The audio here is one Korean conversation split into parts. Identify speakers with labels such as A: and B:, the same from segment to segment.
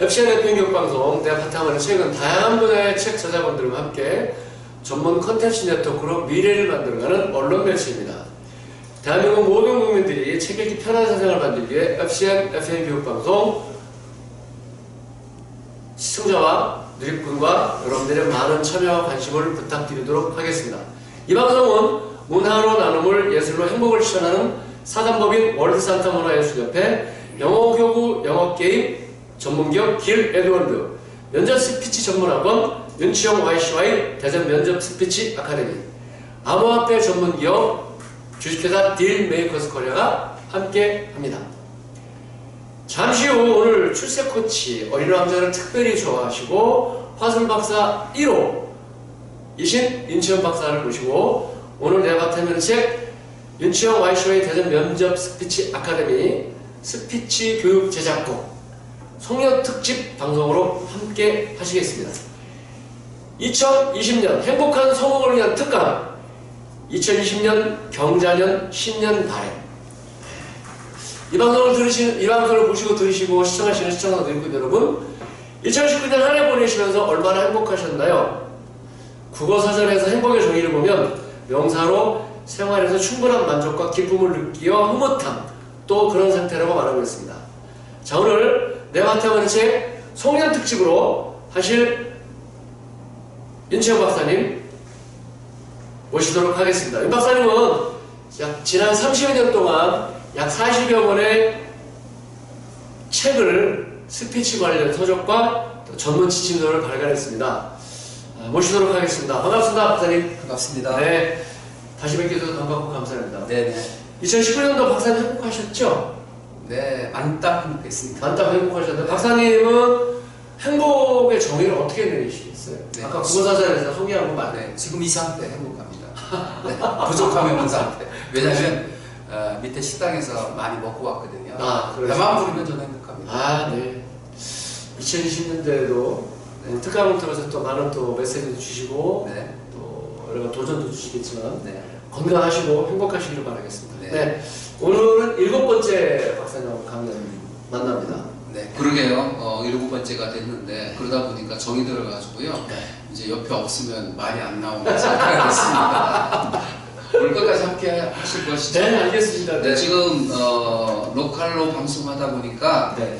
A: FCN FM 교육방송 내 바탕화는 최근 다양한 분야의 책 저자분들과 함께 전문 컨텐츠 네트워크로 미래를 만들어가는 언론 매체입니다. 대한민국 모든 국민들이 책 읽기 편한 세상을 만들기 위해 FCN FM 교육방송 시청자와 누리꾼과 여러분들의 많은 참여와 관심을 부탁드리도록 하겠습니다. 이 방송은 문화로 나눔을 예술로 행복을 실현하는 사단법인 월드산타 문화예술협회 영어교구 영어게임 전문기업 길 에드월드 면접 스피치 전문학원 윤치영 YCY 대전 면접 스피치 아카데미 암호화폐 전문기업 주식회사 딜메이커스 코리아가 함께합니다. 잠시 후 오늘 출세 코치 어린 왕자를 특별히 좋아하시고 화술 박사 1호이신 윤치영 박사를 모시고 오늘 내 맡으면 책 윤치영 YCY 대전 면접 스피치 아카데미 스피치 교육 제작곡 송년 특집 방송으로 함께 하시겠습니다. 2020년 행복한 성공을 위한 특강 2020년 경자년 신년 발행 이 방송을 보시고 들으시고 시청하시는 시청자들 여러분 2019년 한 해 보내시면서 얼마나 행복하셨나요? 국어사전에서 행복의 정의를 보면 명사로 생활에서 충분한 만족과 기쁨을 느끼어 흐뭇함 또 그런 상태라고 말하고 있습니다. 자, 오늘 내 바탕화는 책 송년 특집으로 하실 윤치영 박사님 모시도록 하겠습니다. 윤 박사님은 지난 30여 년 동안 약 40여 권의 책을 스피치 관련 서적과 전문 지침서를 발간했습니다. 모시도록 하겠습니다. 반갑습니다, 박사님.
B: 반갑습니다.
A: 네, 다시 뵙게 돼서 반갑고 감사합니다.
B: 네네.
A: 2019년도 박사님 행복하셨죠?
B: 네, 만땅 행복했습니다.
A: 만땅 행복하셨는데 박사님은 행복의 정의를 어떻게 내리시겠어요?
B: 네.
A: 아까 국어사전에서 소개한 거 맞아요?
B: 네, 지금 이 상태 행복합니다. 네, 부족함이 없는 상태. 왜냐하면 밑에 식당에서 많이 먹고 왔거든요.
A: 아,
B: 배만 부르면 저는 행복합니다.
A: 아, 네. 2020년도에도
B: 네.
A: 특강을 통해서 또 많은 또 메시지도 주시고
B: 네.
A: 또 여러 가지 도전도 주시겠지만
B: 네.
A: 건강하시고 행복하시기를 바라겠습니다.
B: 네.
A: 네. 오늘은 7번째 박사님 강연 만납니다.
B: 네, 그러게요. 7번째가 됐는데 그러다 보니까 정이 들어가지고요.
A: 네.
B: 이제 옆에 없으면 말이 안 나오는 상태가 됐습니다. 올 것까지 함께 하실 것이죠?
A: 네, 알겠습니다.
B: 네, 지금 로컬로 방송하다 보니까
A: 네.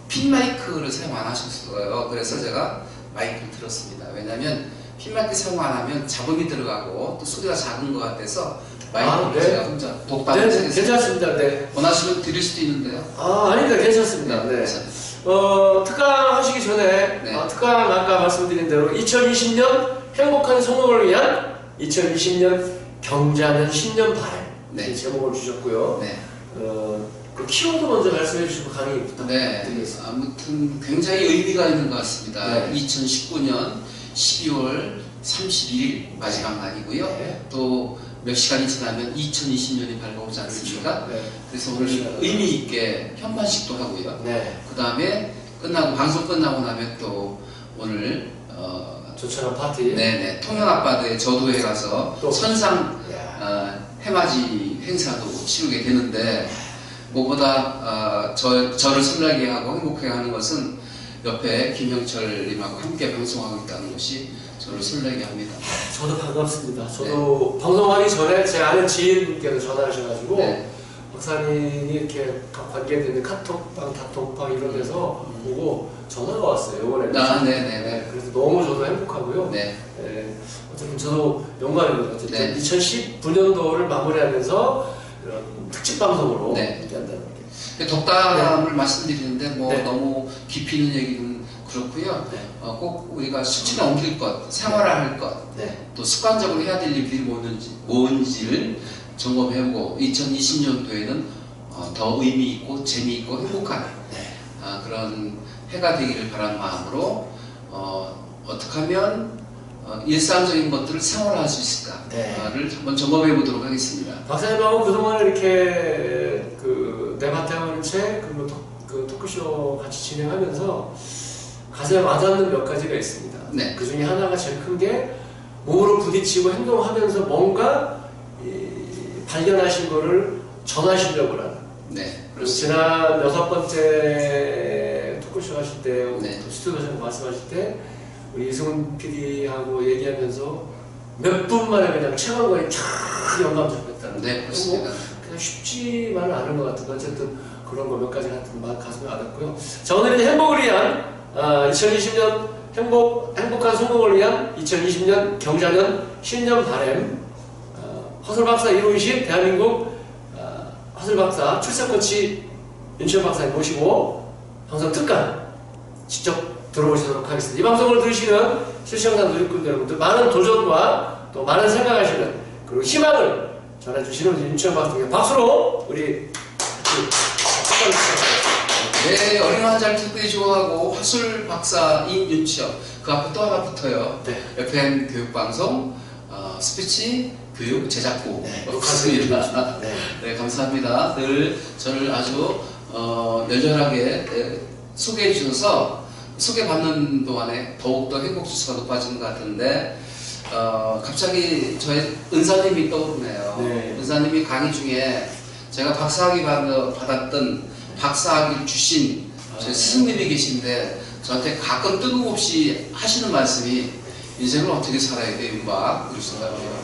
B: 핀 마이크를 사용 안 하셨어요. 그래서 제가 마이크를 들었습니다. 왜냐하면 핀 마이크 사용 안 하면 잡음이 들어가고 또 소리가 작은 것 같아서 마이크를
A: 네.
B: 제가 혼자 독방을
A: 네,
B: 하겠습니다.
A: 괜찮습니다. 네.
B: 원하시면 드릴 수도 있는데요.
A: 아, 아닙니다. 괜찮습니다. 네. 특강 하시기 전에
B: 네.
A: 특강 아까 말씀드린 대로 2020년 행복한 성공을 위한 2020년 경자년 신년 발행
B: 네.
A: 제목을 주셨고요.
B: 네.
A: 그 키워드 먼저 말씀해 주시고 강의 부탁드리겠습니다.
B: 네. 아무튼 굉장히 의미가 있는 것 같습니다.
A: 네.
B: 2019년 12월 31일 마지막 날이고요.
A: 네.
B: 또 몇 시간이 지나면 2020년이 밝아오지 않습니까?
A: 네.
B: 그래서 오늘 의미 있게 현판식도 하고요.
A: 네.
B: 그 다음에 방송 끝나고 나면 또 오늘
A: 조천한 파티.
B: 네네 통영아빠드의 저도에 가서
A: 또
B: 선상 해맞이 행사도 치르게 되는데 무엇보다 저를 설레게 하고 행복하게 하는 것은 옆에 김형철님하고 함께 방송하고 있다는 것이 저를 설레게 합니다.
A: 저도 반갑습니다. 저도 방송하기 전에 제 아는 지인분께서 전화하셔가지고
B: 네.
A: 박사님이 이렇게 관계되는 카톡방, 단톡방 이런 데서 보고 전화가 왔어요. 이번에.
B: 네네네.
A: 그래서 너무 저도 행복하고요.
B: 네.
A: 네. 어쨌든 저도 영광입니다. 어쨌든
B: 네.
A: 2019년도를 마무리하면서 이런 특집 방송으로
B: 네.
A: 함께한다는 게.
B: 덕담을 말씀드리는데 뭐
A: 네.
B: 너무 깊이 있는 얘기는 그렇고요.
A: 네.
B: 꼭 우리가 수치를 옮길 것, 생활화할 것,
A: 네.
B: 또 습관적으로 해야 될 일들이 뭔지를 점검해보고 2020년도에는 더 의미 있고 재미있고 행복한
A: 네.
B: 그런 해가 되기를 바라는 마음으로 어떻게 하면 일상적인 것들을 생활화할 수 있을까를
A: 네.
B: 한번 점검해 보도록 하겠습니다.
A: 박사님하고 그동안 이렇게 내 바탕하는 책 그리고 그 토크쇼 같이 진행하면서 가슴에 와닿는 몇 가지가 있습니다.
B: 네.
A: 그 중에 하나가 제일 큰 게 몸으로 부딪히고 행동하면서 뭔가 발견하신 거를 전하시려고 하는.
B: 네.
A: 그리고 지난 6번째 토크쇼 하실 때,
B: 네.
A: 스튜디오에서 말씀하실 때 우리 이승훈 PD하고 얘기하면서 몇 분 만에 그냥 최강과에 쫙 영감 잡혔다는.
B: 네, 그렇습니다.
A: 그냥 쉽지만은 않은 것 같은데 어쨌든 그런 거 몇 가지 하여튼 가슴에 와닿고요. 자, 오늘은 행복을 위한 2020년 행복한 성공을 위한 2020년 경자년 신년 바램 허설 박사 이루이신 대한민국 허설 박사 출산 코치 윤치현 박사님 모시고 방송 특강 직접 들어보시도록 하겠습니다. 이 방송을 들으시는 실시청자 누리꾼 여러분들 많은 도전과 또 많은 생각하시는 그리고 희망을 전해주시는 우리 윤치현 박사님 박수로 우리 특강
B: 네, 어린 환자를 특별히 좋아하고 화술 박사인 윤치현. 그 앞에 또 하나 붙어요.
A: 네.
B: FM 교육방송 스피치 교육 제작부.
A: 네,
B: 반갑습니다.
A: 네.
B: 네, 감사합니다. 늘 저를 아주 열렬하게 소개해 주셔서 소개받는 동안에 더욱더 행복 지수가 높아지는 것 같은데 갑자기 저의 은사님이 떠오르네요.
A: 네.
B: 은사님이 강의 중에 제가 박사학위 받았던 박사학위를 주신 제 스승님이 계신데 저한테 가끔 뜬금없이 하시는 말씀이 인생을 어떻게 살아야 돼요? 막 그러시더라고요.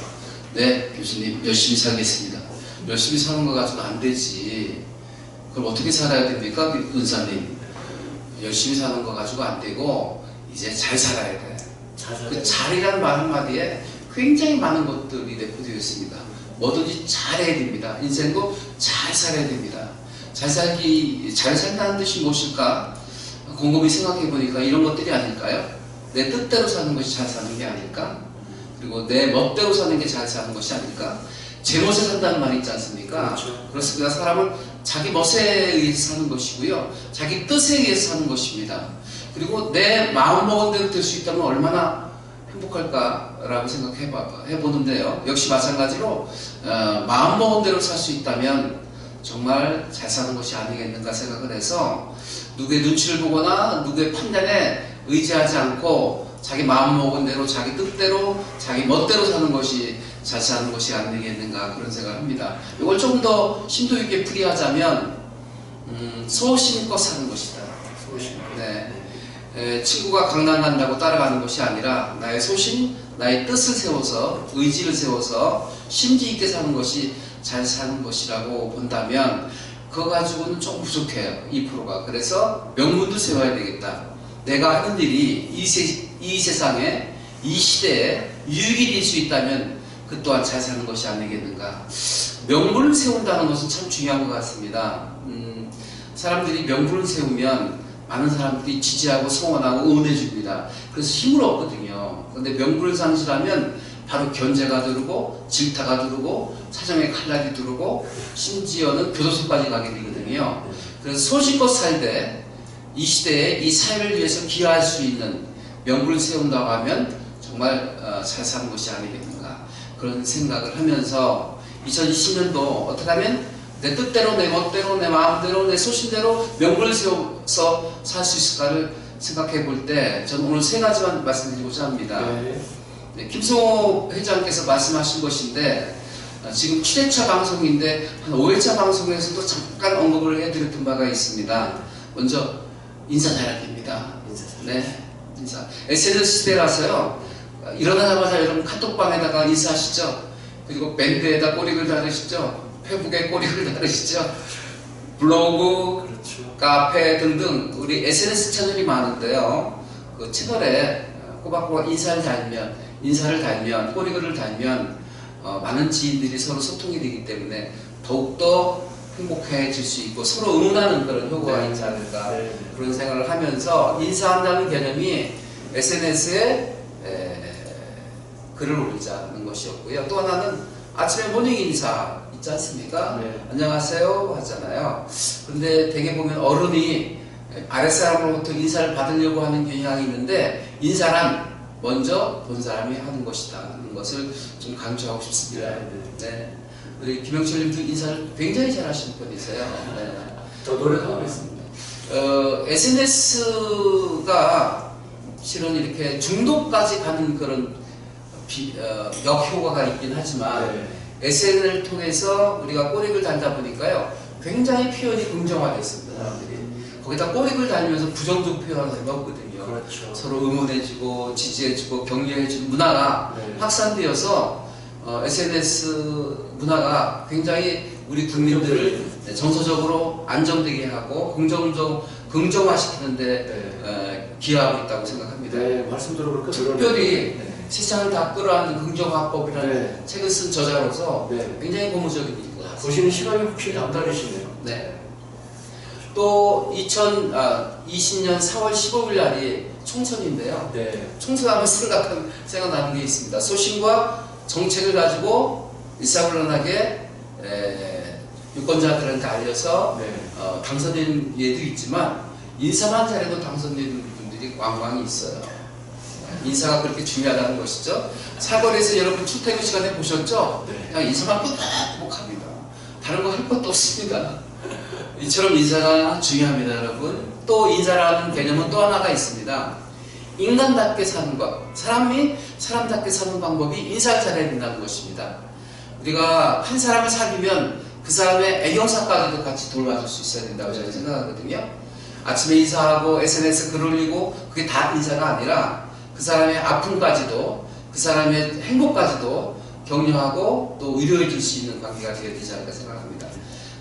B: 네, 교수님 열심히 살겠습니다. 열심히 사는 거 가지고 안 되지. 그럼 어떻게 살아야 됩니까? 은사님 열심히 사는 거 가지고 안 되고 이제 잘 살아야 돼. 그 잘이라는 말 한마디에 굉장히 많은 것들이 내포되어 있습니다. 뭐든지 잘해야 됩니다. 인생도 잘 살아야 됩니다. 잘 산다는 뜻이 무엇일까? 곰곰이 생각해 보니까 이런 것들이 아닐까요? 내 뜻대로 사는 것이 잘 사는 게 아닐까? 그리고 내 멋대로 사는 게 잘 사는 것이 아닐까? 제 멋에 산다는 말이 있지 않습니까?
A: 그렇죠.
B: 그렇습니다. 사람은 자기 멋에 의해서 사는 것이고요. 자기 뜻에 의해서 사는 것입니다. 그리고 내 마음먹은 대로 될 수 있다면 얼마나 행복할까라고 생각해 보는데요. 역시 마찬가지로 마음먹은 대로 살 수 있다면 정말 잘 사는 것이 아니겠는가 생각을 해서 누구의 눈치를 보거나 누구의 판단에 의지하지 않고 자기 마음먹은 대로 자기 뜻대로 자기 멋대로 사는 것이 잘 사는 것이 아니겠는가 그런 생각을 합니다. 이걸 좀 더 심도 있게 풀이하자면 소신껏 사는 것이다. 네. 친구가 강남 간다고 따라가는 것이 아니라 나의 소신, 나의 뜻을 세워서 의지를 세워서 심지 있게 사는 것이 잘 사는 것이라고 본다면 그거 가지고는 조금 부족해요. 2%가. 그래서 명분도 세워야 되겠다. 내가 하는 일이 이 세상에 이 시대에 유익이 될 수 있다면 그 또한 잘 사는 것이 아니겠는가. 명분을 세운다는 것은 참 중요한 것 같습니다. 사람들이 명분을 세우면 많은 사람들이 지지하고 성원하고 응원해 줍니다. 그래서 힘을 얻거든요. 그런데 명분을 상실하면 바로 견제가 들고 질타가 들고 사정의 칼날이 들고 심지어는 교도소까지 가게 되거든요. 그래서 소신껏 살되 이 시대에 이 사회를 위해서 기여할 수 있는 명분을 세운다고 하면 정말 잘 사는 것이 아니겠는가 그런 생각을 하면서 2020년도 어떻게 하면 내 뜻대로 내 멋대로 내 마음대로 내 소신대로 명분을 세워서 살 수 있을까를 생각해 볼 때 저는 오늘 세 가지만 말씀드리고자 합니다. 네, 김성호 회장께서 말씀하신 것인데 지금 7회차 방송인데 한 5회차 방송에서도 잠깐 언급을 해드렸던 바가 있습니다. 먼저 인사 잘해야 됩니다. 네, 인사. SNS 시대라서요. 일어나자마자 여러분 카톡방에다가 인사하시죠. 그리고 밴드에다 꼬리글 달으시죠. 페북에 꼬리글 달으시죠. 블로그,
A: 그렇죠.
B: 카페 등등 우리 SNS 채널이 많은데요. 그 채널에 꼬박꼬박 인사를 달면 꼬리글을 달면 많은 지인들이 서로 소통이 되기 때문에 더욱더 행복해질 수 있고 서로 응원하는 그런 효과가 있지 않을까 그런 생각을 하면서 인사한다는 개념이 SNS에 글을 올리자는 것이었고요. 또 하나는 아침에 모닝 인사 있지 않습니까?
A: 네.
B: 안녕하세요 하잖아요. 그런데 대개 보면 어른이 아랫사람으로부터 인사를 받으려고 하는 경향이 있는데 인사란 먼저 본 사람이 하는 것이다 하는 것을 좀 강조하고 싶습니다. 네. 우리 김영철님도 인사를 굉장히 잘하시는 분이세요. 네.
A: 저 노력하고 있습니다.
B: SNS가 실은 이렇게 중독까지 가는 그런 역효과가 있긴 하지만 SNS를 통해서 우리가 꼬리를 달다 보니까요 굉장히 표현이 긍정화됐습니다. 사람들이 거기다 꼬리를 달면서 부정적 표현하는 사람이 없거든요.
A: 그렇죠.
B: 서로 응원해주고 지지해주고 격려해주는 문화가
A: 네.
B: 확산되어서 SNS 문화가 굉장히 우리 국민들을 정서적으로 안정되게 하고 긍정화시키는데
A: 네.
B: 기여하고 있다고 생각합니다.
A: 네, 말씀 들어보니까
B: 특별히
A: 네.
B: 세상을 다 끌어안는 긍정화법이라는
A: 네.
B: 책을 쓴 저자로서
A: 네.
B: 굉장히 고무적인 일인 것 같습니다.
A: 보시는 시각이 혹시 남다르시네요.
B: 네. 또 2020년 4월 15일 날이 총선인데요.
A: 네.
B: 총선하면 생각나는 게 있습니다. 소신과 정책을 가지고 일사불란하게 유권자들한테 알려서
A: 네.
B: 당선된 예도 있지만 인사만 잘해도 당선된 분들이 왕왕이 있어요. 인사가 그렇게 중요하다는 것이죠. 사거리에서 여러분 출퇴근 시간에 보셨죠?
A: 네.
B: 그냥 인사만 꾹꾹합니다. 다른 거 할 것도 없습니다. 이처럼 인사가 중요합니다, 여러분. 또 인사라는 개념은 또 하나가 있습니다. 인간답게 사는 것. 사람이 사람답게 사는 방법이 인사를 잘해야 된다는 것입니다. 우리가 한 사람을 사귀면 그 사람의 애경사까지도 같이 돌봐줄 수 있어야 된다고 저는 생각하거든요. 아침에 인사하고 SNS 글 올리고 그게 다 인사가 아니라 그 사람의 아픔까지도 그 사람의 행복까지도 격려하고 또 위로해 줄 수 있는 관계가 되어야 되지 않을까 생각합니다.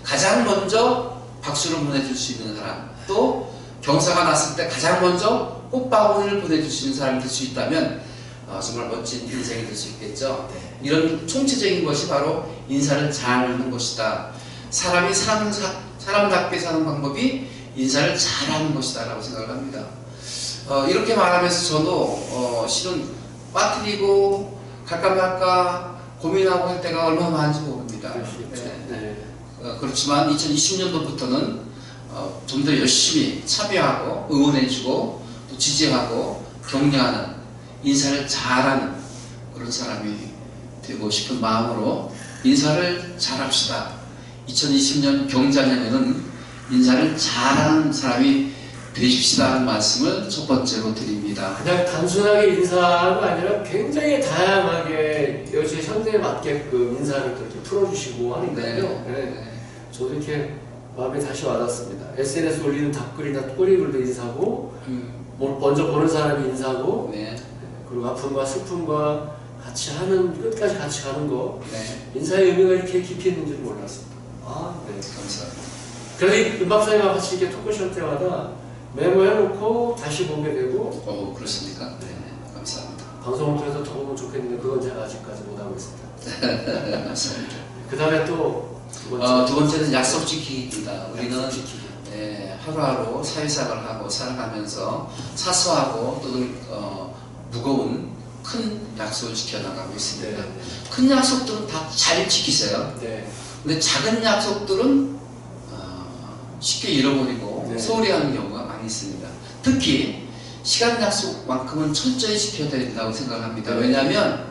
B: 가장 먼저 박수를 보내줄 수 있는 사람, 또 경사가 났을 때 가장 먼저 꽃바구니를 보내줄 수 있는 사람이 될 수 있다면 정말 멋진 인생이 될 수 있겠죠.
A: 네.
B: 이런 총체적인 것이 바로 인사를 잘하는 것이다. 사람이 사람답게 사는 방법이 인사를 잘하는 것이다 라고 생각을 합니다. 이렇게 말하면서 저도 실은 빠뜨리고 갈까 말까 고민하고 할 때가 얼마나 많은지 모릅니다.
A: 네.
B: 그렇지만 2020년도부터는 좀 더 열심히 참여하고 응원해주고 또 지지하고 격려하는 인사를 잘하는 그런 사람이 되고 싶은 마음으로 인사를 잘합시다. 2020년 경자년에는 인사를 잘하는 사람이 되십시다 하는 말씀을 첫 번째로 드립니다.
A: 그냥 단순하게 인사가 아니라 굉장히 다양하게 요새 현대에 맞게끔 인사를 그렇게 풀어주시고 하니까요. 네. 저도 이렇게 마음에 다시 와닿습니다. SNS 올리는 답글이나 꼬리글도 인사고, 먼저 보는 사람이 인사고,
B: 네.
A: 그리고 아픔과 슬픔과 같이 하는, 끝까지 같이 가는 거,
B: 네.
A: 인사의 의미가 이렇게 깊이 있는 줄 몰랐습니다. 네.
B: 감사합니다.
A: 그래서 이 박사님과 같이 이렇게 토크쇼 때마다 메모해놓고 다시 보게 되고,
B: 그렇습니까? 네. 감사합니다.
A: 방송을 통해서 더 보면 좋겠는데, 그건 제가 아직까지 못하고 있습니다.
B: 감사합니다.
A: 그 다음에 또,
B: 두 번째는 약속 지키기입니다. 우리는
A: 약속 지키기.
B: 하루하루 사회생활을 하고 살아가면서 사소하고 또는 무거운 큰 약속을 지켜나가고 있습니다.
A: 네.
B: 큰 약속들은 다 잘 지키세요.
A: 네.
B: 근데 작은 약속들은 쉽게 잃어버리고
A: 네.
B: 소홀히 하는 경우가 많이 있습니다. 특히 시간 약속만큼은 철저히 지켜야 된다고 생각합니다.
A: 네.
B: 왜냐하면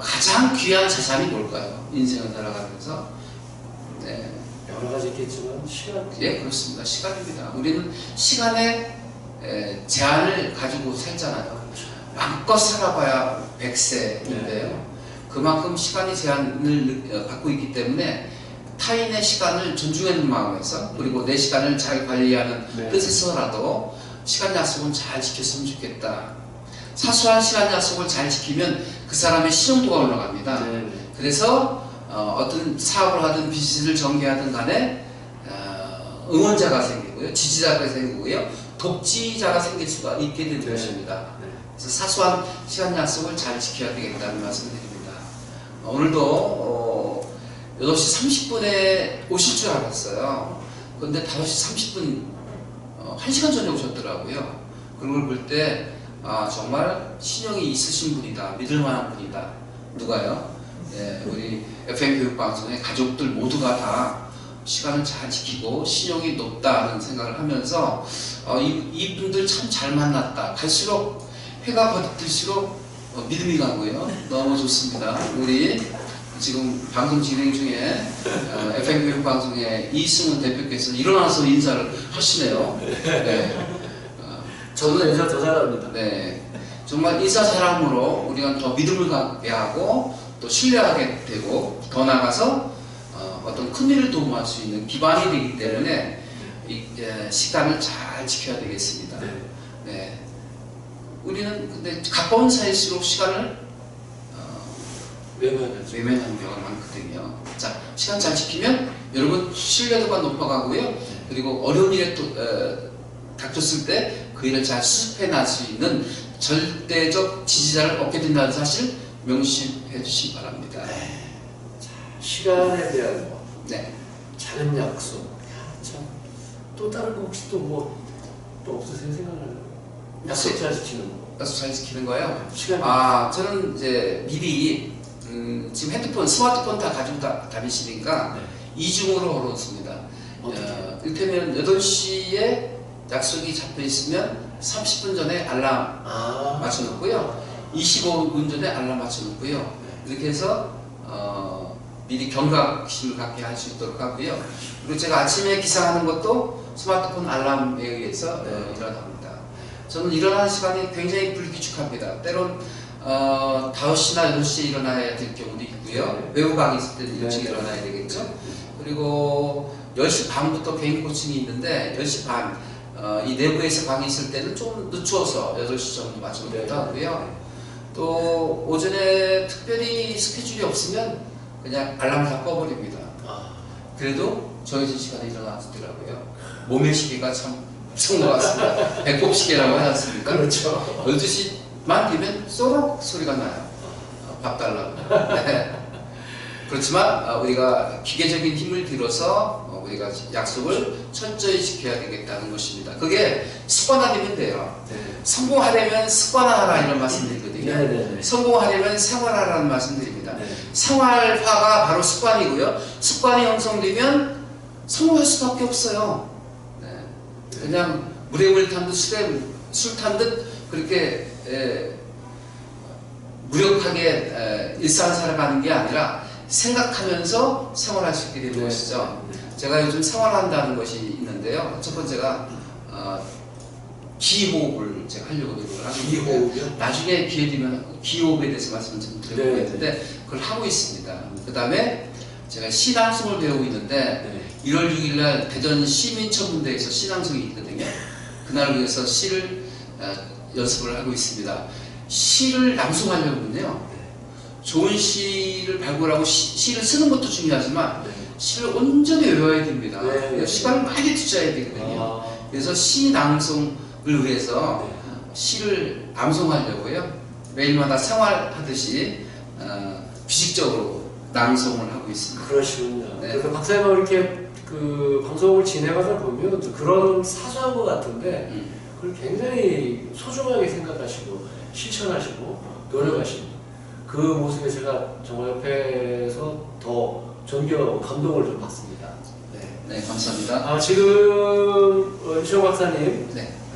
B: 가장 귀한 자산이 뭘까요? 인생을 살아가면서
A: 여러 가지 있겠지만 시간.
B: 예, 그렇습니다. 시간입니다. 우리는 시간의 제한을 가지고 살잖아요. 마음껏 살아봐야 100세인데요. 그만큼 시간이 제한을 갖고 있기 때문에 타인의 시간을 존중하는 마음에서 그리고 내 시간을 잘 관리하는
A: 네.
B: 뜻에서라도 시간 약속은 잘 지켰으면 좋겠다. 사소한 시간 약속을 잘 지키면 그 사람의 신용도가 올라갑니다.
A: 네.
B: 그래서 어떤 사업을 하든 비즈니스를 전개하든 간에 응원자가 생기고요, 지지자가 생기고요, 독지자가 생길 수가 있게 되는 것입니다. 그래서 사소한 시간 약속을 잘 지켜야 되겠다는 말씀을 드립니다. 오늘도 8시 30분에 오실 줄 알았어요. 그런데 5시 30분 1시간 전에 오셨더라고요. 그런 걸 볼 때 정말 신용이 있으신 분이다, 믿을만한 분이다. 누가요? 우리 FM 교육방송의 가족들 모두가 다 시간을 잘 지키고 신용이 높다는 생각을 하면서 이분들 참 잘 만났다. 갈수록 해가 거듭될수록 믿음이 가고요. 너무 좋습니다. 우리 지금 방송 진행 중에 FM 교육방송의 이승훈 대표께서 일어나서 인사를 하시네요. 네.
A: 저는 인사 더 잘합니다.
B: 네. 정말 인사 사람으로 우리가 더 믿음을 갖게 하고 또 신뢰하게 되고 더 나아가서 어떤 큰 일을 도모할 수 있는 기반이 되기 때문에 시간을 잘 지켜야 되겠습니다.
A: 네.
B: 네. 우리는 근데 가까운 사이일수록 시간을
A: 외면하죠.
B: 외면하는 경우가 많거든요. 자, 시간 잘 지키면 여러분 신뢰도가 높아가고요. 그리고 어려운 일에 또 닥쳤을 때 그 일을 잘 수습해 날 수 있는 절대적 지지자를 얻게 된다는 사실 명심해 주시기 바랍니다.
A: 시간에 대한 거,
B: 네.
A: 작은 약속. 참, 또 다른 거 혹시 또 뭐 또 없으세요? 생각나는 거? 약속 잘 지키는 거.
B: 약속 잘 지키는 거요.
A: 시간.
B: 저는 이제 미리 지금 핸드폰, 스마트폰 다 가지고 다니시니까 이중으로 걸어놓습니다. 이를테면 8시에 약속이 잡혀 있으면 30분 전에 알람 맞춰놓고요. 25분 전에 알람 맞춰놓고요. 이렇게 해서 미리 경각심을 갖게 할 수 있도록 하고요. 그리고 제가 아침에 기상하는 것도 스마트폰 알람에 의해서 일어납니다. 저는 일어나는 시간이 굉장히 불규칙합니다. 때론 5시나 8시에 일어나야 될 경우도 있고요. 외부강의 있을 때는 일찍 일어나야 되겠죠. 그리고 10시 반부터 개인 코칭이 있는데 10시 반, 이 내부에서 강의 있을 때는 좀 늦춰서 8시 정도 맞춰놓기도 하고요. 또 오전에 특별히 스케줄이 없으면 그냥 알람 다 꺼버립니다. 그래도 정해진 시간에 일어나더라고요. 몸의 시계가 참 무서운 것 같습니다. 배꼽 시계라고 하지 않습니까?
A: 그렇죠.
B: 12시만 되면 쏘록 소리가 나요. 밥 달라고. 네. 그렇지만 우리가 기계적인 힘을 들어서 우리가 약속을 철저히 지켜야 되겠다는 것입니다. 그게 습관화되면 돼요. 성공하려면 습관화하라 이런 말씀드리거든요. 성공하려면 생활하라는 말씀드립니다. 생활화가 바로 습관이고요. 습관이 형성되면 성공할 수밖에 없어요. 그냥 물에 물 탄 듯 술 탄 듯 그렇게 무력하게 일상을 살아가는 게 아니라 생각하면서 생활할 수 있게 되는 것이죠. 제가 요즘 생활한다는 것이 있는데요. 첫 번째가 기호흡을 제가 하려고 노력을 하고 있는데 나중에 기회 되면 기호흡에 대해서 말씀을 좀 드리려고 했는데 그걸 하고 있습니다. 그 다음에 제가 시낭송을 배우고 있는데 1월 6일날 대전 시민천문대에서 시낭송이 있거든요. 그날을 위해서 시를 연습을 하고 있습니다. 시를 낭송하려면요 좋은 시를 발굴하고 시를 쓰는 것도 중요하지만 시를 온전히 외워야 됩니다. 시간을 많이 투자해야 되거든요. 그래서 시 낭송을 위해서 시를 암송하려고요 매일마다 생활하듯이 규칙적으로 낭송을 하고 있습니다.
A: 그러시군요. 그래서 박사님하고 이렇게 그 방송을 진행하다 보면 그런 사소한 것 같은데 그걸 굉장히 소중하게 생각하시고 실천하시고 노력하시고 그 모습에 제가 정말 옆에서 더 존경하고 감동을 좀 받습니다.
B: 네, 감사합니다.
A: 지금 이철 박사님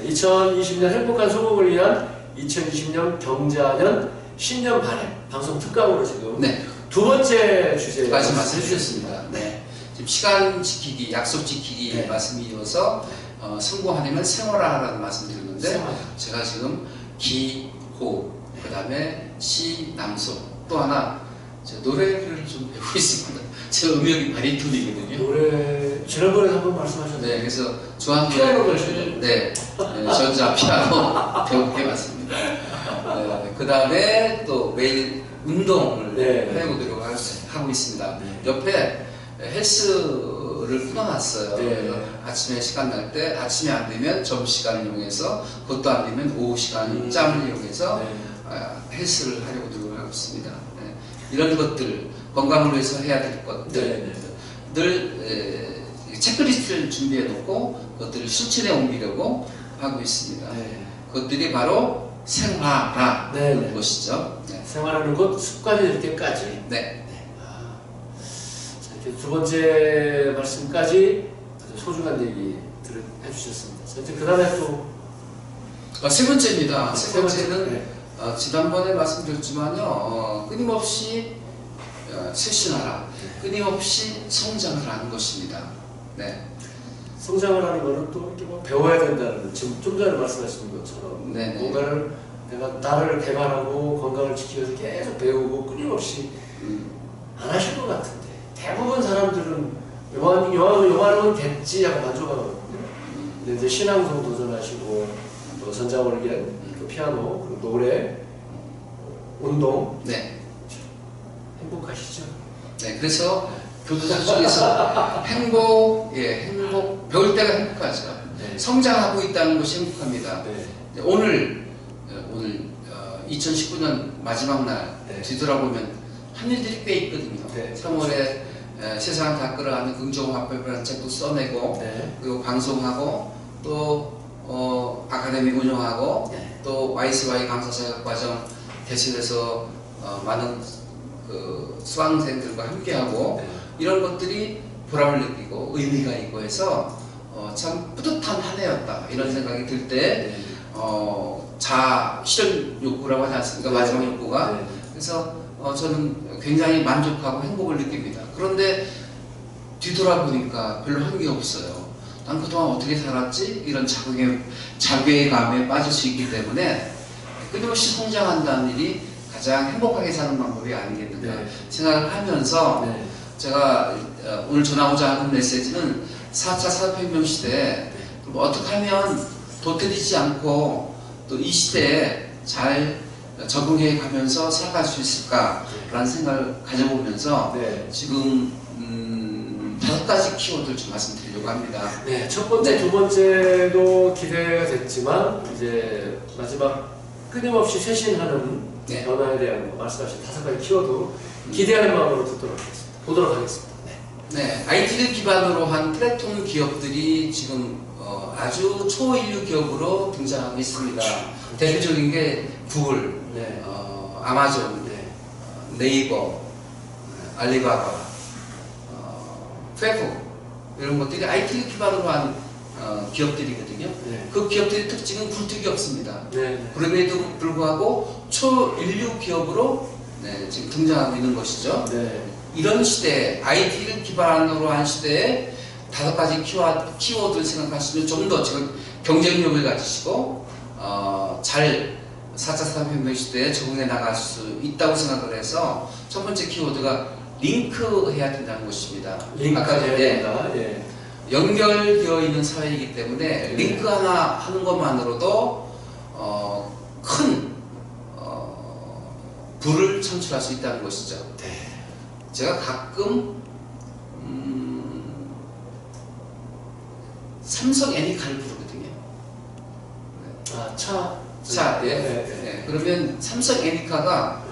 A: 2020년 행복한 소국을 위한 2020년 경자년 신년 발행 방송 특강으로 지금 두 번째 주제까지
B: 말씀해 주셨습니다. 지금 시간 지키기, 약속 지키기 말씀이 이어서 성공하려면 생활하라는 말씀드렸는데 제가 지금 기호, 그 다음에 시, 낭송 또 하나 노래를 좀 배우고 있습니다. 제 음역이 바리톤이거든요.
A: 노래 지난번에 한번 말씀하셨는데
B: 그래서 좋아하는
A: 노래를
B: 전자 피아노 배우게 왔습니다. 그 다음에 또 매일 운동을 해보도록 하고 있습니다. 옆에 헬스를 끊어놨어요. 아침에 시간 날 때 아침에 안 되면 점심시간을 이용해서 그것도 안 되면 오후 시간 짬을 이용해서 헬스를 하려고 노력하고 있습니다. 이런 것들 건강을 위해서 해야 될 것들 늘 체크리스트를 준비해 놓고 그것들을 실천에 옮기려고 하고 있습니다. 그것들이 바로 생활화라는 것이죠.
A: 생활하는 것 습관이 될 때까지. 이렇게 두 번째 말씀까지 아주 소중한 얘기 해주셨습니다. 이제 그 다음에 또
B: 세 번째입니다. 세 번째는 지난번에 말씀드렸지만요 끊임없이 쇄신하라, 끊임없이 성장을 하는 것입니다.
A: 성장을 하는 거는 또 이렇게 뭐 배워야 된다는, 지금 좀 전에 말씀하신 것처럼 뭔가를 내가 나를 개발하고 건강을 지키기 위해서 계속 배우고 끊임없이 안 하실 것 같은데 대부분 사람들은 요만하면 됐지 하고 만족하거든요. 근데 이제 신앙송 도전하시고 또 전자올겐, 또 피아노, 그리고 노래, 운동
B: 네.
A: 행복하시죠?
B: 네, 그래서 교도소 속에서 행복, 배울 때가 행복하죠.
A: 네.
B: 성장하고 있다는 것이 행복합니다.
A: 네.
B: 네, 오늘 2019년 마지막 날
A: 네.
B: 뒤돌아보면 한 일들이 꽤 있거든요.
A: 네.
B: 3월에 세상을 다 끌어가는 긍정화폐라는 책도 써내고
A: 네.
B: 그리고 방송하고 또 아카데미 운영하고
A: 네.
B: 또 YCY 강사 자격과정 개설해서 많은 그 수강생들과 함께하고
A: 네.
B: 이런 것들이 보람을 느끼고 의미가 있고 해서 참 뿌듯한 한 해였다 이런 생각이 들 때
A: 네.
B: 자아 실현 욕구라고 하지 않습니까?
A: 네.
B: 마지막 욕구가.
A: 네.
B: 그래서 저는 굉장히 만족하고 행복을 느낍니다. 그런데 뒤돌아보니까 별로 한 게 없어요. 난 그동안 어떻게 살았지? 이런 자괴감에 빠질 수 있기 때문에 끊임없이 성장한다는 일이 가장 행복하게 사는 방법이 아니겠는가
A: 네.
B: 생각을 하면서
A: 네.
B: 제가 오늘 전하고자 하는 메시지는 4차 산업혁명 시대에 어떻게 하면 도태되지 않고 또 이 시대에 잘 적응해 가면서 살아갈 수 있을까라는 생각을 가져보면서
A: 네.
B: 지금 5가지 키워드를 좀 말씀드리려고 합니다.
A: 네, 첫 번째,
B: 네.
A: 두 번째도 기대가 됐지만 이제 마지막 끊임없이 쇄신하는
B: 네.
A: 변화에 대한 말씀하신 5가지 키워드 기대하는 마음으로 보도록 하겠습니다. 네.
B: 네, IT를 기반으로 한 플랫폼 기업들이 지금 아주 초인류 기업으로 등장하고 있습니다. 대표적인 게 구글,
A: 네.
B: 아마존,
A: 네.
B: 네이버, 알리바바, 페이스북 이런 것들이 IT를 기반으로 한 기업들이거든요.
A: 네.
B: 그 기업들의 특징은 굴뚝이 없습니다.
A: 네.
B: 그럼에도 불구하고 초인류 기업으로 지금 등장하고 있는 것이죠.
A: 네.
B: 이런 시대에 IT를 기반으로 한 시대에 5가지 키워드를 생각하시면 좀 더 지금 경쟁력을 가지시고 잘 4차 산업혁명 시대에 적응해 나갈 수 있다고 생각을 해서 첫 번째 키워드가 링크해야 된다는 것입니다.
A: 링크까지 해야
B: 네,
A: 된다. 예.
B: 연결되어 있는 사회이기 때문에 링크 하나 하는 것만으로도 큰 부를 창출할 수 있다는 것이죠.
A: 네.
B: 제가 가끔 삼성 애니카를 부르거든요.
A: 아, 차.
B: 자, 예.
A: 네.
B: 네. 그러면 삼성 애니카가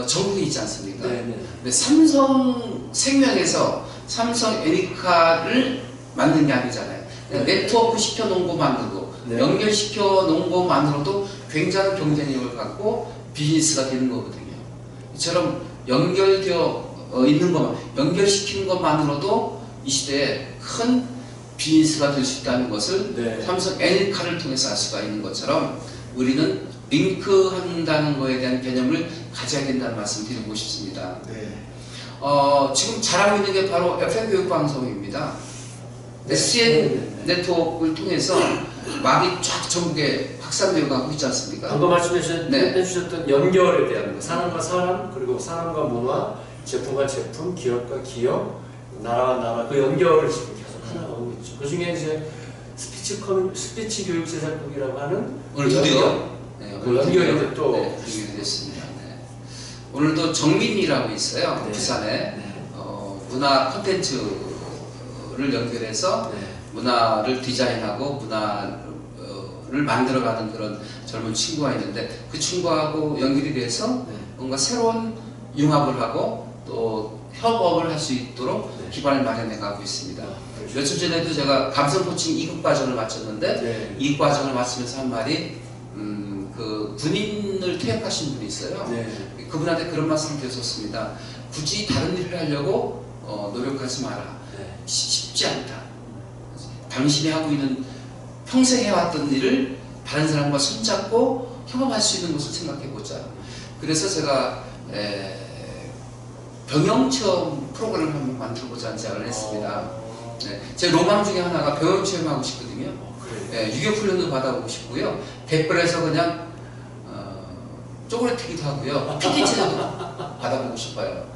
B: 전국에 있지 않습니까?
A: 네. 네.
B: 근데 삼성생명에서 삼성 애니카를 만든 게 아니잖아요. 그냥 네트워크 시켜놓은 것만으로도
A: 네.
B: 연결시켜 놓은 것만으로도 굉장한 경쟁력을 갖고 비즈니스가 되는 거거든요. 이처럼 연결되어 있는 것만, 연결시키는 것만으로도 이 시대에 큰 비즈니스가 될 수 있다는 것을
A: 네.
B: 삼성 애니카를 통해서 알 수가 있는 것처럼 우리는 링크한다는 것에 대한 개념을 가져야 된다는 말씀 드리고 싶습니다.
A: 네.
B: 지금 잘하고 있는 게 바로 FM 교육방송입니다.
A: 네.
B: SN 네트워크를 통해서 막이 쫙 전국에 확산되어 가고 있지 않습니까?
A: 방금 말씀해
B: 네.
A: 주셨던 연결에 대한 거, 사람과 사람, 그리고 사람과 문화, 제품과 제품, 기업과 기업, 나라와 나라, 그 연결을 지금 계속 해나가고 있죠. 그 중에 이제 스피치 교육 제작국이라고 하는
B: 오늘 드디어
A: 그 연결이 또
B: 연결이 됐습니다. 네. 오늘도 정민이라고 있어요.
A: 네.
B: 부산에
A: 네.
B: 문화 콘텐츠를 연결해서
A: 네.
B: 문화를 디자인하고 문화를 만들어가는 그런 젊은 친구가 있는데 그 친구하고 연결이 돼서
A: 네.
B: 뭔가 새로운 융합을 하고 또 협업을 할 수 있도록
A: 네.
B: 기반을 마련해 가고 있습니다.
A: 아,
B: 며칠 전에도 제가 감성 코칭 2급 과정을 마쳤는데
A: 네.
B: 이 과정을 마치면서 한 말이 그 군인을 퇴역하신 분이 있어요.
A: 네.
B: 그분한테 그런 말씀을 드렸었습니다. 굳이 다른 일을 하려고 노력하지 마라.
A: 네.
B: 쉽지 않다. 당신이 하고 있는 평생 해왔던 일을 다른 사람과 손잡고 협업할 수 있는 것을 생각해보자. 그래서 제가 병영체험 프로그램을 한번 만들어보자 제안을 했습니다. 네, 제 로망 중에 하나가 병영체험하고 싶거든요.
A: 그래요.
B: 유교훈련도 받아보고 싶고요. 댓글에서 그냥 쪼그레뜨기도 하고요. PT 체조도 받아보고 싶어요.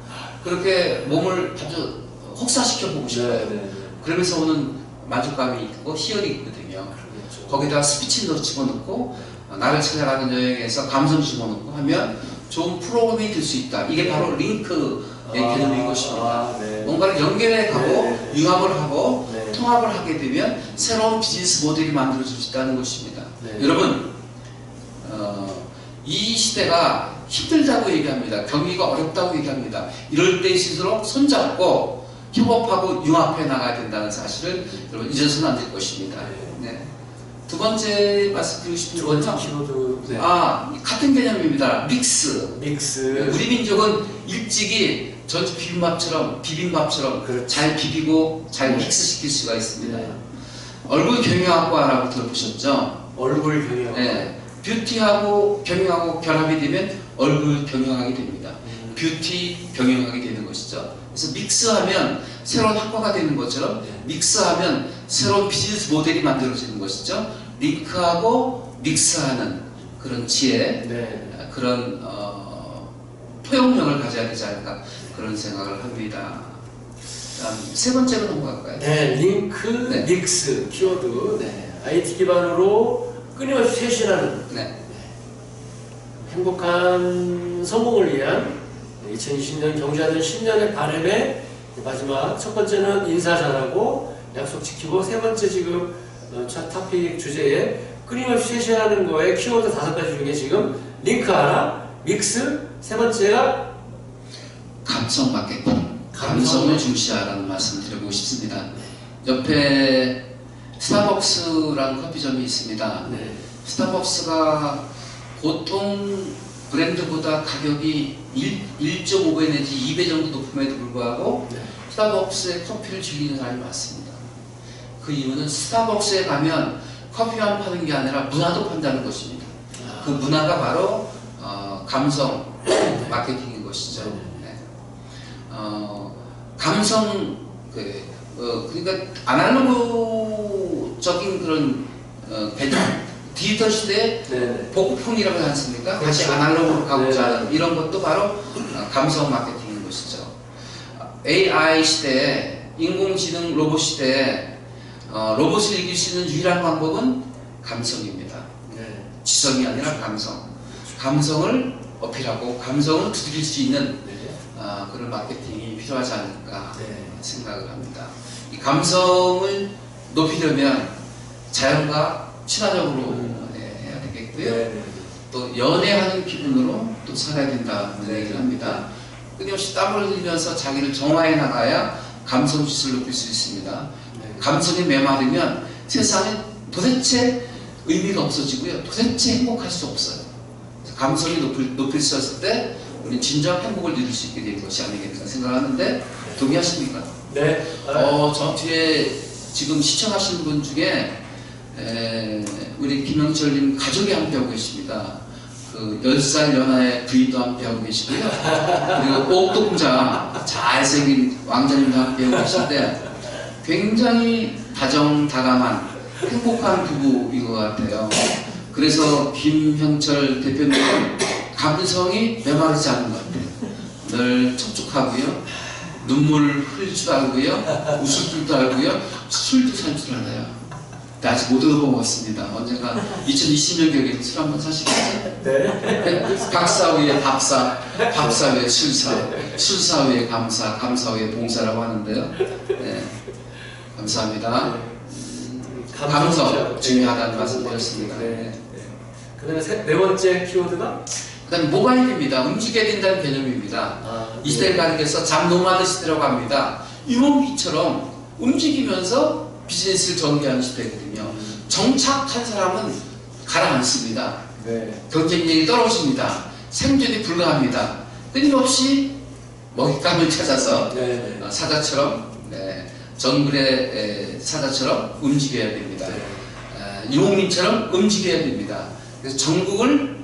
B: 그렇게 몸을 아주 혹사시켜보고 싶어요.
A: 네.
B: 그러면서 오는 만족감이 있고 희열이 있거든요.
A: 그렇죠.
B: 거기다 스피치도 집어넣고 나를 찾아가는 여행에서 감성 집어넣고 하면 좋은 프로그램이 될 수 있다. 이게 바로 링크의 개념인 것입니다.
A: 네.
B: 뭔가를 연결해 가고
A: 네.
B: 융합을 하고
A: 네.
B: 통합을 하게 되면 새로운 비즈니스 모델이 만들어질 수 있다는 것입니다.
A: 네.
B: 여러분, 이 시대가 힘들다고 얘기합니다. 경기가 어렵다고 얘기합니다. 이럴 때일수록 손잡고 협업하고 융합해 나가야 된다는 사실을 여러분 잊어서는 안 될 것입니다. 네. 두 번째 말씀드리고 싶은
A: 두 번째
B: 건
A: 키워드. 네.
B: 같은 개념입니다. 믹스.
A: 믹스.
B: 우리 민족은 일찍이 전주 비빔밥처럼
A: 그렇죠.
B: 잘 비비고 잘
A: 네.
B: 믹스시킬 수가 있습니다.
A: 네.
B: 얼굴 경영학과라고 들어보셨죠?
A: 얼굴 경영.
B: 네. 뷰티하고 경영하고 결합이 되면 얼굴 경영학이 됩니다. 뷰티 경영학이 되는 것이죠. 그래서 믹스하면 새로운 학과가 되는 것처럼
A: 네.
B: 믹스하면 새로운 비즈니스 모델이 만들어지는 것이죠. 링크하고 믹스하는 그런 지혜,
A: 네.
B: 그런 포용력을 가져야 되지 않을까 그런 생각을 합니다. 다음 세 번째로 넘어갈까요?
A: 네, 링크,
B: 네.
A: 믹스 키워드.
B: 네.
A: IT 기반으로 끊임없이 쇄신하는
B: 네.
A: 행복한 성공을 위한 2020년 경자년 10년의 바람의 마지막 첫 번째는 인사 잘하고 약속 지키고, 세 번째 지금 첫 토픽 주제에 끊임없이 쇄신하는 거에 키워드 5가지 중에 지금 링크 하나, 믹스, 세 번째가
B: 감성 마케팅, 감성을
A: 감성을
B: 중시하라는 말씀 드리고 싶습니다. 옆에 스타벅스라는 커피점이 있습니다.
A: 네.
B: 스타벅스가 보통 브랜드보다 가격이 1.5배 내지 2배 정도 높음에도 불구하고
A: 네.
B: 스타벅스의 커피를 즐기는 사람이 많습니다. 그 이유는 스타벅스에 가면 커피만 파는 게 아니라 문화도 판다는 것입니다. 그 문화가 바로 감성 마케팅인 것이죠. 네. 감성 그러니까 아날로그적인 그런 디지털 시대에
A: 네.
B: 복고풍이라고 하지 않습니까?
A: 그렇죠.
B: 다시 아날로그로 가고자
A: 네.
B: 하는 이런 것도 바로 감성 마케팅인 것이죠. AI 시대에, 인공지능 로봇 시대에 로봇을 이길 수 있는 유일한 방법은 감성입니다.
A: 네.
B: 지성이 아니라 감성. 감성을 어필하고 감성을 두드릴 수 있는
A: 네.
B: 그런 마케팅이 필요하지 않을까
A: 네.
B: 생각을 합니다. 이 감성을 높이려면 자연과 친화적으로 해야 되겠고요.
A: 네.
B: 또 연애하는 기분으로 또 살아야 된다는
A: 네.
B: 얘기를 합니다. 끊임없이 땀을 흘리면서 자기를 정화해 나가야 감성 지수를 높일 수 있습니다.
A: 네.
B: 감성이 메마르면 세상에 도대체 의미가 없어지고요. 도대체 행복할 수 없어요. 감성이 높일 수 있을 때 우리는 진정 행복을 누릴 수 있게 된 것이 아니겠나 생각하는데 동의하십니까?
A: 네.
B: 저 뒤에 지금 시청하시는 분 중에 우리 김영철님 가족이 함께하고 계십니다. 그 10살 연하의 부인도 함께하고 계시고요. 그리고 꼭동자 잘생긴 왕자님도 함께하고 계신데 굉장히 다정다감한 행복한 부부인 것 같아요. 그래서 김형철 대표님은 감성이 메마르지 않은 것 같아요. 늘 촉촉하고요. 눈물 흘릴 줄 알고요. 웃을 줄도 알고요. 술도 살 줄 알아요. 근데 아직 못 얻어먹었습니다. 언젠가 2020년 격에 술 한번 사시겠어요?
A: 네.
B: 박사 위에 밥사, 밥사 위에 술사, 술사 위에 감사, 감사 위에 봉사라고 하는데요. 네. 감사합니다. 감성 중요하다는 말씀드렸습니다.
A: 네. 그 다음에 네 번째 키워드가?
B: 그 다음에 모바일입니다. 움직여야 된다는 개념입니다. 이 시대를 가리켜서 잡노마드 시대라고 합니다. 유목민처럼 움직이면서 비즈니스를 전개하는 시대거든요. 정착한 사람은 가라앉습니다.
A: 네.
B: 경쟁력이 떨어집니다. 생존이 불가합니다. 끊임없이 먹잇감을 찾아서
A: 네.
B: 사자처럼 정글의 사자처럼 움직여야 됩니다. 유목민처럼 움직여야 됩니다. 그래서 전국을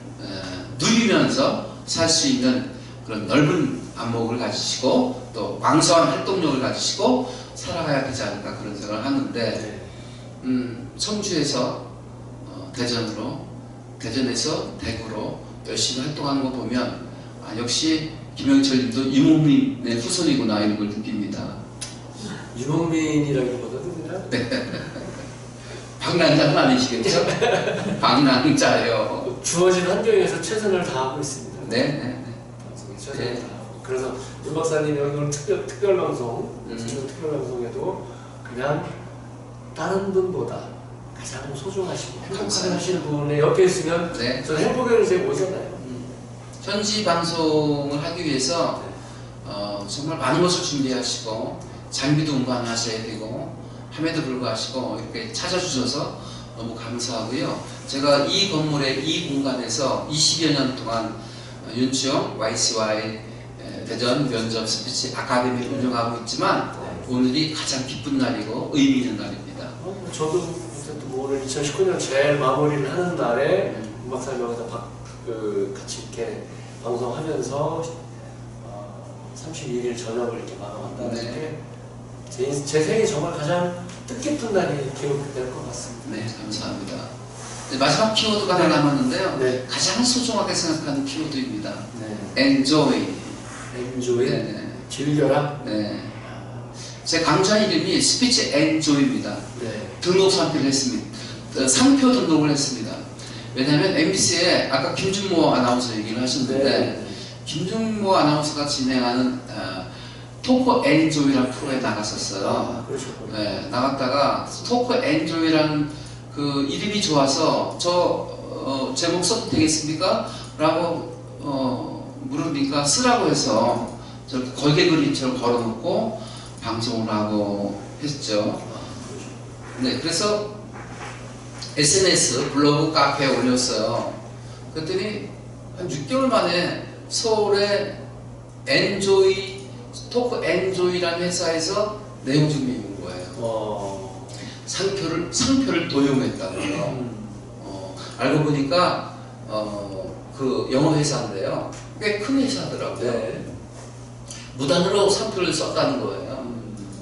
B: 누리면서 살 수 있는 그런 넓은 안목을 가지시고 또 왕성한 활동력을 가지시고 살아가야 되지 않을까 그런 생각을 하는데 청주에서 대전으로, 대전에서 대구로 열심히 활동하는 거 보면 역시 김영철님도 유목민의 후손이구나 이런 걸 느낍니다.
A: 유목민이라기보다도 그냥
B: 방랑자는 아니시겠죠? 방랑자요.
A: 주어진 환경에서 최선을 다하고 있습니다.
B: 네, 네, 네.
A: 방송에 최선을
B: 네.
A: 다하고. 그래서 윤 박사님이 오늘 특별 방송, 특별 방송에도 그냥 다른 분보다 가장 소중하시고 행복하게
B: 감사합니다.
A: 하시는 분의 옆에 있으면
B: 네.
A: 저는 행복의 제가 오잖아요.
B: 현지 방송을 하기 위해서
A: 네.
B: 정말 많은 것을 준비하시고 장비도 운반하셔야 되고 함에도 불구하고 이렇게 찾아주셔서 너무 감사하고요. 제가 이 건물의 이 공간에서 20여 년 동안 윤치영 YCY 대전 면접 스피치 아카데미를 운영하고 있지만 오늘이 가장 기쁜 날이고 의미 있는 날입니다.
A: 저도 어쨌든 뭐 오늘 2019년 제일 마무리를 하는 날에 윤 박사님하고 같이 이렇게 방송하면서 31일 저녁을 이렇게 마감한다는
B: 네.
A: 게 제 생에 정말 가장 뜻깊은 날이 기록될 것 같습니다.
B: 네, 감사합니다. 네, 마지막 키워드가 하나 남았는데요.
A: 네.
B: 가장 소중하게 생각하는 키워드입니다.
A: 네.
B: Enjoy.
A: enjoy,
B: 네,
A: 즐겨라.
B: 네. 제 강좌 이름이 스피치 Enjoy입니다.
A: 네.
B: 등록 상표를 했습니다. 상표 등록을 했습니다. 왜냐하면 MBC에 아까 김준모 아나운서 얘기를 하셨는데
A: 네.
B: 김준모 아나운서가 진행하는 토크 엔조이라는 프로에 나갔었어요.
A: 그러셨군요.
B: 네, 나갔다가 토크 엔조이라는 그 이름이 좋아서 제목 써도 되겠습니까? 라고 물으니까 쓰라고 해서 저렇게 걸개 그림처럼 걸어놓고 방송을 하고 했죠. 네, 그래서 SNS, 블로그, 카페에 올렸어요. 그랬더니 한 6개월 만에 서울에 엔조이, 토크 엔조이라는 회사에서 내용 증명이 온 거예요. 상표를 도용했다고요. 알고 보니까 그 영어 회사인데요. 꽤 큰 회사더라고요.
A: 네.
B: 무단으로 상표를 썼다는 거예요.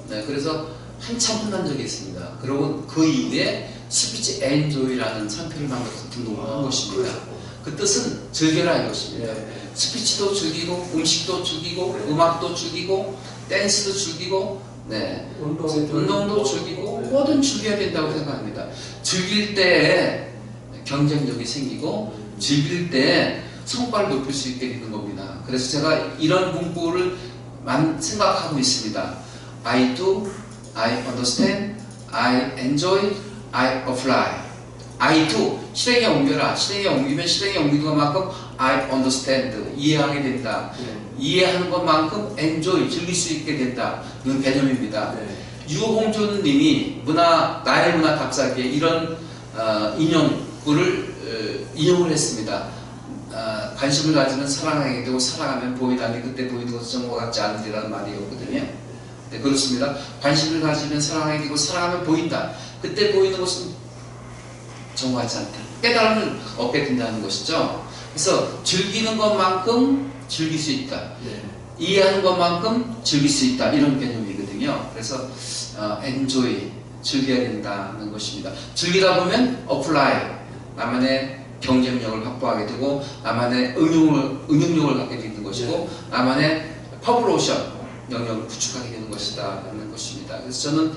B: 네, 그래서 한참 혼난 적이 있습니다. 그리고 그 이후에 스피치 엔조이라는 상표를 만들어서 등록을 한 것입니다. 그 뜻은 즐겨라 이것입니다.
A: 네.
B: 스피치도 즐기고 음식도 즐기고
A: 네.
B: 음악도 즐기고 댄스도 즐기고 네. 운동도 즐기고
A: 네.
B: 뭐든 즐겨야 된다고 생각합니다. 즐길 때 경쟁력이 생기고 즐길 때 성과를 높일 수 있게 되는 겁니다. 그래서 제가 이런 문구를 생각하고 있습니다. I do, I understand, I enjoy, I apply. I do, 실행에 옮겨라. 실행에 옮기면 실행에 옮기는 것만큼 I understand, 이해하게 된다.
A: 네.
B: 이해하는 것만큼 enjoy, 즐길 수 있게 된다는 개념입니다.
A: 네.
B: 유홍준 님이 나의 문화 답사기에 이런 인용을 했습니다. 관심을 가지면 사랑하게 되고 사랑하면 보이다니 그때 보이는 것은 정보가 같지 않으리라는 말이었거든요. 네, 그렇습니다. 관심을 가지면 사랑하게 되고 사랑하면 보인다. 그때 보이는 것은 정보 같지 않다. 깨달음을 얻게 된다는 것이죠. 그래서 즐기는 것만큼 즐길 수 있다.
A: 네.
B: 이해하는 것만큼 즐길 수 있다. 이런 개념이거든요. 그래서 enjoy, 즐겨야 된다는 것입니다. 즐기다 보면 apply, 나만의 경쟁력을 확보하게 되고 나만의 응용력을 갖게 되는 것이고 나만의 퍼블로션 영역을 구축하게 되는 것이다 라는 것입니다. 그래서 저는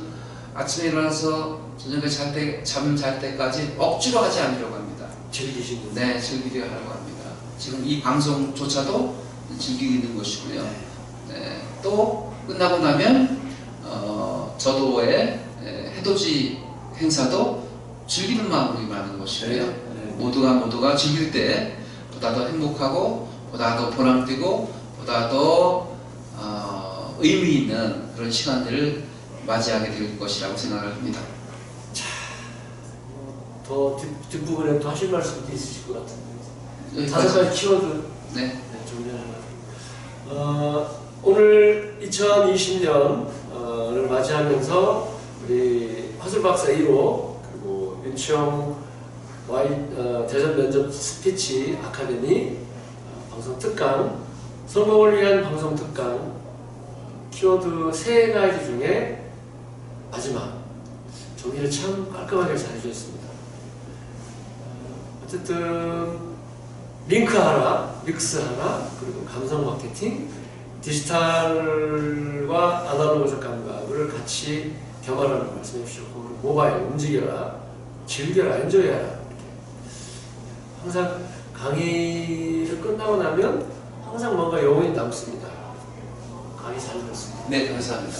B: 아침에 일어나서 저녁에 잠 잘 때까지 억지로 하지 않으려고 합니다.
A: 즐기시는.
B: 네, 즐기려 하려고 합니다. 지금 이 방송조차도 즐기고 있는 것이고요. 네, 또 끝나고 나면 저도의 해돋이 행사도 즐기는 마음으로 임하는 것이고요.
A: 네.
B: 모두가 즐길 때 보다 더 행복하고 보다 더 보람되고 보다 더 의미 있는 그런 시간들을 맞이하게 될 것이라고 생각을 합니다.
A: 더 뒷부분에 또 하실 말씀도 있으실 것 같은데.
B: 여기까지.
A: 5가지 키워드
B: 네.
A: 정리하려고. 오늘 2020년을 맞이하면서 우리 화술박사 1호 그리고 윤치영 대전 면접 스피치 아카데미 방송 특강, 성공을 위한 방송 특강 키워드 3가지 중에 마지막 정리를 참 깔끔하게 잘 해주셨습니다. 어쨌든 링크 하나, 믹스 하나, 그리고 감성 마케팅, 디지털과 아날로그적 감각을 같이 겸하라는 말씀해 주셨고, 모바일 움직여라, 즐겨라, 엔조이해라. 항상 강의를 끝나고 나면 항상 뭔가 여운이 남습니다. 강의 잘 들었습니다.
B: 네, 감사합니다.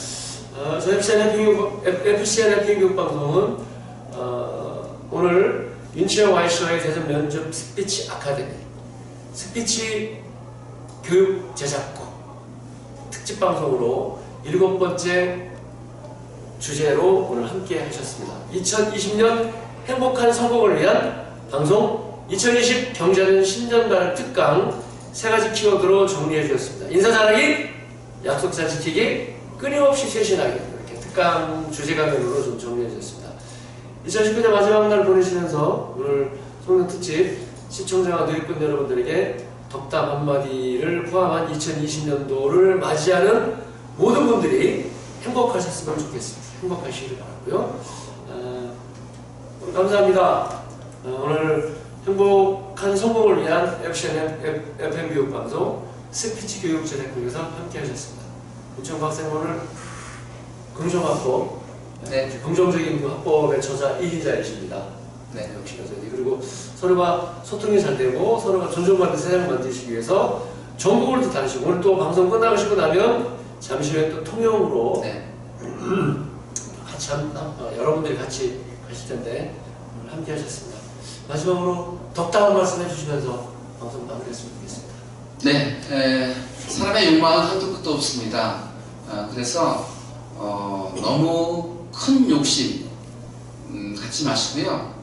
A: 저희 FCN 해피 교육 방송은 오늘 윤치영 YC와의 대전 면접 스피치 아카데미 스피치 교육 제작국 특집 방송으로 7번째 주제로 오늘 함께 하셨습니다. 2020년 행복한 성공을 위한 방송 2020 경자년 신년발 특강 3가지 키워드로 정리해 주셨습니다. 인사 잘하기, 약속 잘 지키기, 끊임없이 쇄신하기, 이렇게 특강 주제가면으로 좀 정리해 주셨습니다. 2019년 마지막 날 보내시면서 오늘 송년 특집 시청자와 누리꾼 여러분들에게 덕담 한마디를 포함한 2020년도를 맞이하는 모든 분들이 행복하셨으면 좋겠습니다. 행복하시길 바라고요. 감사합니다. 오늘 행복한 성공을 위한 FCN FM 교육 방송 스피치 교육 제작국에서 함께 하셨습니다. 윤청 박사님 오늘 긍정학법,
B: 네.
A: 긍정적인 학법의 저자 1인자이십니다.
B: 네.
A: 역시 여전히. 그리고 서로가 소통이 잘 되고 서로가 존중받는 세상을 만드시기 위해서 전국을 또 다니시고 오늘 또 방송 끝나시고 나면 잠시 후에 또 통영으로
B: 네.
A: 같이 여러분들이 같이 가실 텐데 오늘 함께 하셨습니다. 마지막으로 덕담 한 말씀 해주시면서 방송 마무리했으면 좋겠습니다.
B: 네, 사람의 욕망은 한도 끝도 없습니다. 그래서 너무 큰 욕심 갖지 마시고요.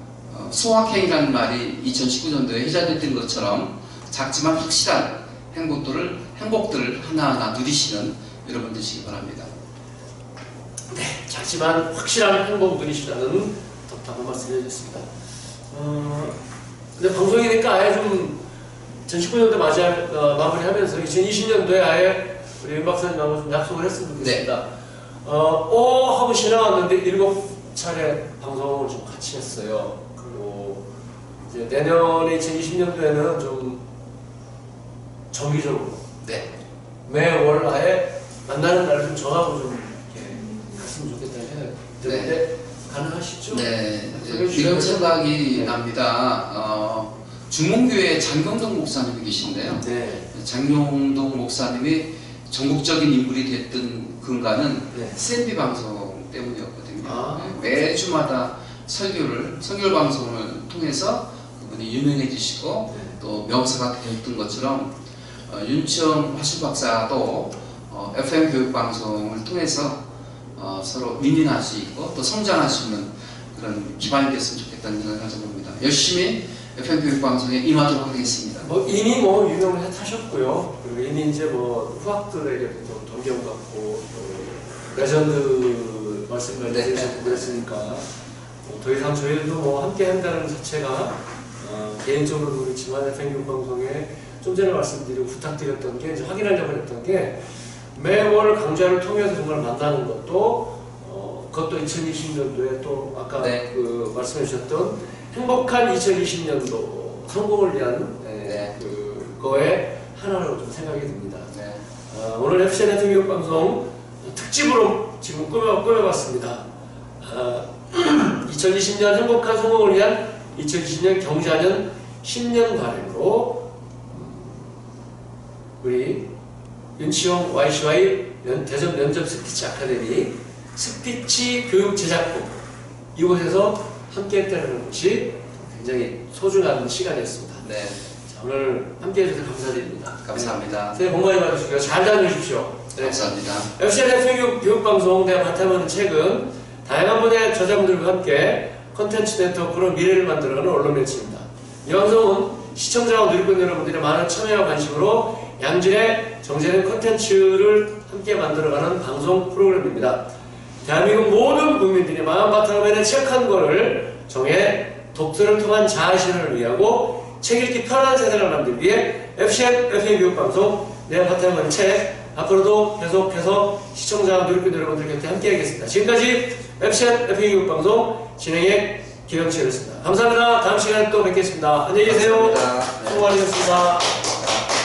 B: 소확행이라는 말이 2019년도에 회자됐던 것처럼 작지만 확실한 행복들을 하나하나 누리시는 여러분 되시기 바랍니다.
A: 네, 작지만 확실한 행복 누리시라는 덕담 한 말씀 해주셨습니다. 근데 방송이니까 아예 좀 2019년도 마무리하면서 2020년도에 아예 우리 윤 박사님하고 좀 약속을 했으면 좋겠습니다.
B: 네.
A: 하고 지나갔는데 7차례 방송을 좀 같이 했어요. 그리고 이제 내년에 2020년도에는 좀 정기적으로
B: 네.
A: 매월 아예 만나는 날을 좀 정하고 좀 이렇게 갔으면 좋겠다는 생각이 드는데 가능하시죠?
B: 네. 이런 생각이 납니다. 중문교회 장경동 목사님이 계신데요.
A: 네.
B: 장경동 목사님이 전국적인 인물이 됐던 근간은
A: 네.
B: CNB 방송 때문이었거든요.
A: 아.
B: 매주마다 설교 방송을 통해서 그분이 유명해지시고
A: 네.
B: 또 명사가 되었던 것처럼 윤치영 화실 박사도 FM 교육 방송을 통해서 서로 윈윈할 수 있고 또 성장할 수 있는 그런 기반이 됐으면 좋겠다는 생각을 가져봅니다. 열심히 FM 교육 방송에 임하도록 하겠습니다.
A: 이미 유명을 하셨고요. 그리고 이미 이제 후학들에게도 존경받고 또 레전드 말씀을 해주시고 그랬으니까 더 이상 저희들도 함께 한다는 자체가 개인적으로도 그렇지만 FM 교육 방송에 좀 전에 말씀드리고 부탁드렸던 게 이제 확인하려고 했던 게 매월 강좌를 통해서 정말 만나는 것도 그것도 2020년도에 또 아까
B: 네.
A: 말씀해 주셨던 행복한 2020년도 성공을 위한 그거에 하나로 좀 생각이 듭니다.
B: 네.
A: 오늘 FCN FM 교육 방송 특집으로 지금 꾸며봤습니다. 2020년 행복한 성공을 위한 2020년 경자년 신년 바램으로 우리 윤치영 YCY 대전 면접 스피치 아카데미 스피치 교육 제작국 이곳에서 함께 했다는 것이 굉장히 소중한 시간이었습니다.
B: 네.
A: 자, 오늘 함께 해주셔서 감사드립니다.
B: 감사합니다.
A: 새해 복 많이 받으시고요. 잘 다녀주십시오. 네.
B: 감사합니다.
A: FCN FM 교육방송 내가 바탕하는 책은 다양한 분야의 저자분들과 함께 콘텐츠 네트워크로 미래를 만들어가는 언론 매체입니다. 이 방송은 시청자와 누리꾼 여러분들의 많은 참여와 관심으로 양질의 정제된 콘텐츠를 함께 만들어가는 방송 프로그램입니다. 대한민국 모든 국민들이 마음 바탕화면에 책 한 권을 정해 독서를 통한 자아실현을 위하고 책 읽기 편한 세상을 만들기 위해 FCN FM 교육방송 내가 바탕화면 책 앞으로도 계속해서 시청자와 누리꾼 여러분들 곁에 함께 하겠습니다. 지금까지 FCN FM 교육방송 진행의 김영철이었습니다. 감사합니다. 다음 시간에 또 뵙겠습니다. 안녕히 계세요.
B: 감사합니다.
A: 수고 많으셨습니다.